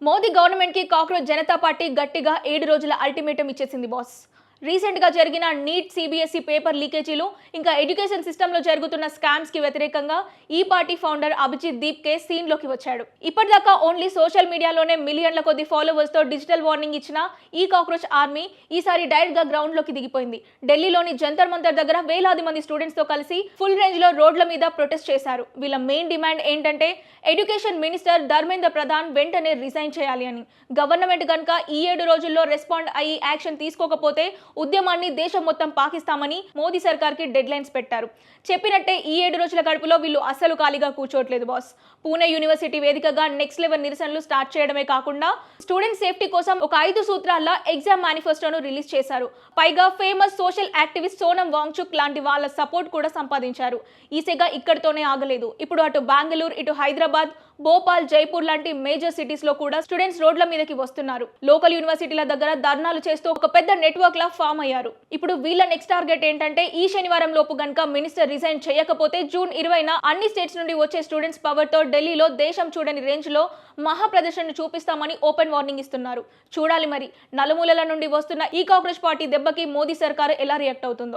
Modi government కి cockroach Janata party గట్టిగా 7 రోజుల అల్టిమేటం ఇచ్చేసింది బాస్. రీసెంట్ గా జరిగిన నీట్ సిబిఎస్ఈ పేపర్ లీకేజీలు ఇంకా ఎడ్యుకేషన్ సిస్టమ్ లో జరుగుతున్న స్కామ్స్ కి వ్యతిరేకంగా ఈ పార్టీ ఫౌండర్ అభిజిత్ దీప్ కే సీన్ లోకి వచ్చాడు. ఇప్పటిదాకా ఓన్లీ సోషల్ మీడియాలోనే మిలియన్ల కొద్ది ఫాలోవర్స్ తో డిజిటల్ వార్నింగ్ ఇచ్చిన ఈ కాక్రోచ్ ఆర్మీ ఈసారి డైరెక్ట్ గా గ్రౌండ్ లోకి దిగిపోయింది. ఢిల్లీలోని జంతర్ మంతర్ దగ్గర వేలాది మంది స్టూడెంట్స్ తో కలిసి ఫుల్ రేంజ్ లో రోడ్ల మీద ప్రొటెస్ట్ చేశారు. వీళ్ళ మెయిన్ డిమాండ్ ఏంటంటే ఎడ్యుకేషన్ మినిస్టర్ ధర్మేంద్ర ప్రధాన్ వెంటనే రిజైన్ చేయాలి అని. గవర్నమెంట్ గనుక ఈ 7 రోజుల్లో రెస్పాండ్ అయ్యి యాక్షన్ తీసుకోకపోతే ఉద్యమాన్ని దేశం మొత్తం పాకిస్తామని మోదీ సర్కార్ కి డెడ్ లైన్స్ పెట్టారు. చెప్పినట్టే ఈ 7 రోజుల గడుపులో వీళ్ళు అస్సలు ఖాళీగా కూర్చోట్లేదు బాస్. పూణే యూనివర్సిటీ వేదికగా నెక్స్ట్ లెవెల్ నిరసనలు స్టార్ట్ చేయడమే కాకుండా స్టూడెంట్ సేఫ్టీ కోసం ఒక 5 సూత్రాల ఎగ్జామ్ మేనిఫెస్టోను రిలీజ్ చేశారు. పైగా famous social activist Sonam Wangchuk లాంటి వాళ్ళ సపోర్ట్ కూడా సంపాదించారు. ఈ సెగ ఇక్కడితోనే ఆగలేదు. ఇప్పుడు అటు బెంగళూరు, ఇటు హైదరాబాద్, భోపాల్, జైపూర్ లాంటి మేజర్ సిటీస్ లో కూడా స్టూడెంట్స్ రోడ్ల మీదకి వస్తున్నారు. లోకల్ యూనివర్సిటీల దగ్గర ధర్నాలు చేస్తూ ఒక పెద్ద నెట్వర్క్ లా ఫామ్ అయ్యారు. ఇప్పుడు వీళ్ళ నెక్స్ట్ టార్గెట్ ఏంటంటే ఈ శనివారం లోపు గనుక మినిస్టర్ రిజైన్ చేయకపోతే జూన్ 20న అన్ని స్టేట్స్ నుండి వచ్చే స్టూడెంట్స్ పవర్ తో ఢిల్లీలో దేశం చూడని రేంజ్ లో మహా ప్రదర్శన చూపిస్తామని ఓపెన్ వార్నింగ్ ఇస్తున్నారు. చూడాలి మరి నలుమూలల నుండి వస్తున్న ఈ కాంగ్రెస్ పార్టీ దెబ్బకి మోదీ సర్కారు ఎలా రియాక్ట్ అవుతుందో.